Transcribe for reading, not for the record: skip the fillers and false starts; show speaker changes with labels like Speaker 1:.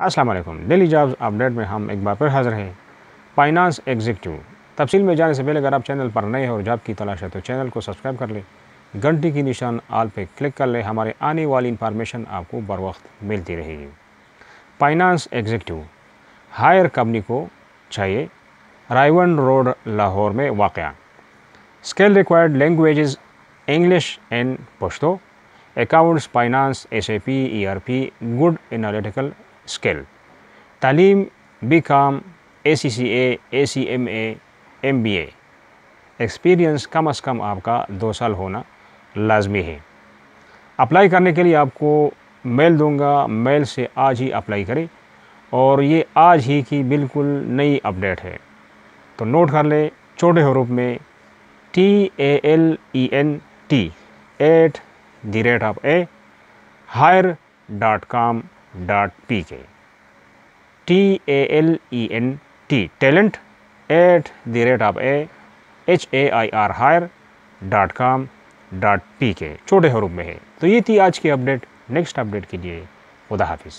Speaker 1: अस्सलाम वालेकुम। Daily jobs update में हम एक बार फिर हाज़िर हैं। फाइनेंस एग्जीक्यूटिव तफसील में जाने से पहले अगर आप चैनल पर नए हैं और जॉब की तलाश है तो चैनल को सब्सक्राइब कर लें, घंटी की निशान आल पे क्लिक कर लें। हमारे आने वाली इंफॉर्मेशन आपको बर वक्त मिलती रहेगी। फाइनेंस एग्जीक्यूटिव हायर कंपनी को चाहिए, रायवन रोड लाहौर में वाक़या। Skill required languages English and Pashto, accounts, finance, SAP, ERP, good analytical skill. तालीम BCom, ACCA, ACMA, MBA। Experience कम अज़ कम आपका 2 साल होना लाजमी है। अप्लाई करने के लिए आपको मेल दूंगा, मेल से आज ही अप्लाई करें और ये आज ही की बिल्कुल नई अपडेट है, तो नोट कर ले छोटे हरूफ में TALENT hire.com.pk TALENT hire.com.pk छोटे हरूफ में है। तो ये थी आज की अपडेट। नेक्स्ट अपडेट के लिए खुदा हाफिज़।